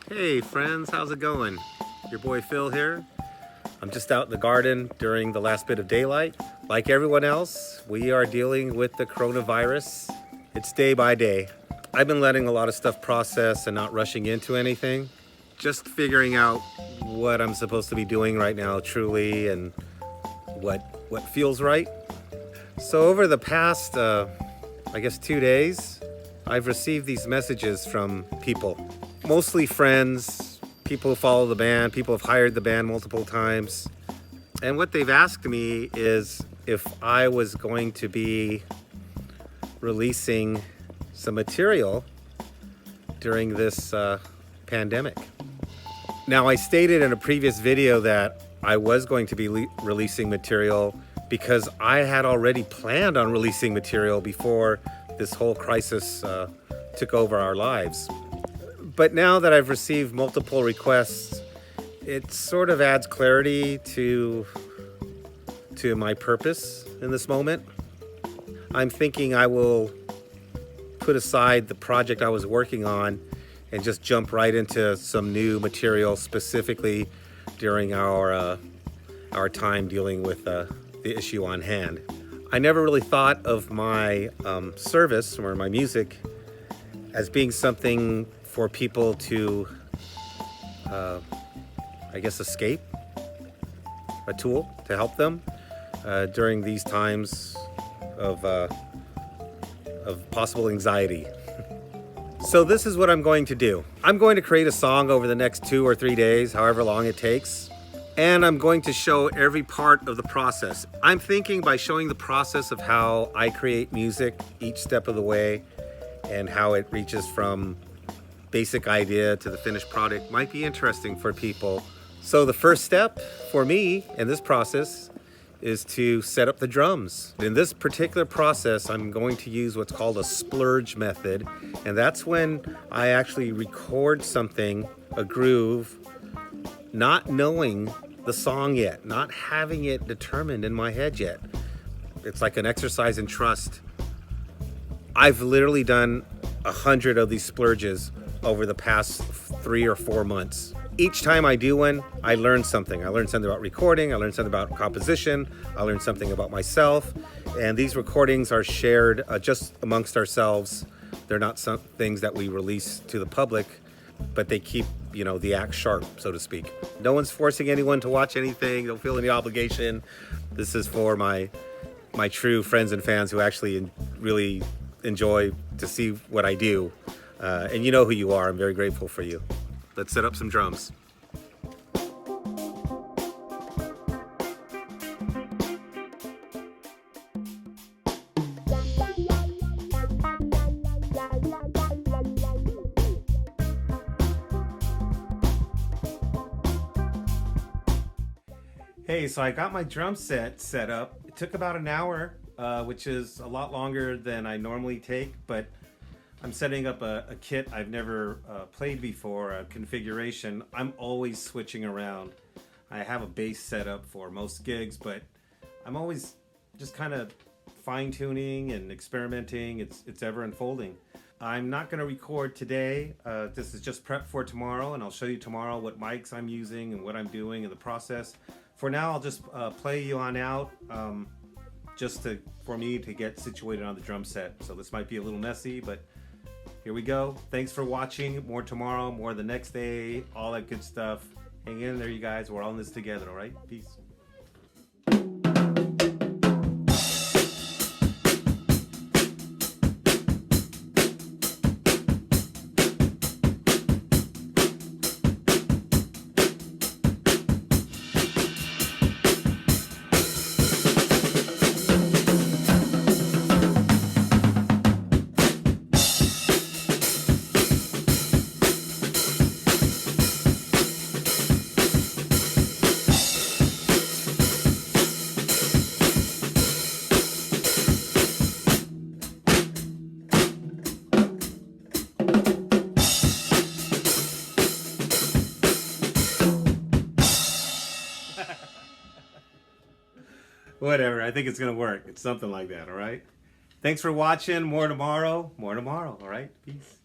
Hey friends, how's it going? Your boy Phil here. I'm just out in the garden during the last bit of daylight. Like everyone else, we are dealing with the coronavirus. It's day by day. I've been letting a lot of stuff process and not rushing into anything. Just figuring out what I'm supposed to be doing right now truly and what feels right. So over the past, 2 days, I've received these messages from people, mostly friends, people who follow the band, people who have hired the band multiple times. And what they've asked me is if I was going to be releasing some material during this pandemic. Now, I stated in a previous video that I was going to be releasing material because I had already planned on releasing material before this whole crisis took over our lives. But now that I've received multiple requests, it sort of adds clarity to my purpose in this moment. I'm thinking I will put aside the project I was working on and just jump right into some new material, specifically during our time dealing with the issue on hand. I never really thought of my service or my music as being something for people to, escape, a tool to help them during these times of possible anxiety. So this is what I'm going to do. I'm going to create a song over the next 2 or 3 days, however long it takes. And I'm going to show every part of the process. I'm thinking by showing the process of how I create music each step of the way and how it reaches from basic idea to the finished product might be interesting for people. So the first step for me in this process is to set up the drums. In this particular process, I'm going to use what's called a splurge method. And that's when I actually record something, a groove, not knowing the song yet, not having it determined in my head yet. It's like an exercise in trust. I've literally done 100 of these splurges over the past 3 or 4 months. Each time I do one, I learn something. I learn something about recording, I learn something about composition, I learn something about myself. And these recordings are shared just amongst ourselves. They're not some things that we release to the public, but they keep, the act sharp, so to speak. No one's forcing anyone to watch anything. Don't feel any obligation. This is for my true friends and fans who actually really enjoy to see what I do. And you know who you are. I'm very grateful for you. Let's set up some drums. Hey, so I got my drum set up. It took about an hour, which is a lot longer than I normally take, but I'm setting up a kit I've never played before, a configuration. I'm always switching around. I have a bass set up for most gigs, but I'm always just kind of fine-tuning and experimenting. It's ever unfolding. I'm not going to record today. This is just prep for tomorrow, and I'll show you tomorrow what mics I'm using and what I'm doing in the process. For now, I'll just play you on out for me to get situated on the drum set. So this might be a little messy, but here we go. Thanks for watching. More tomorrow, more the next day, all that good stuff. Hang in there, you guys. We're all in this together, all right? Peace. Whatever, I think it's gonna work. It's something like that, all right? Thanks for watching. More tomorrow, all right? Peace.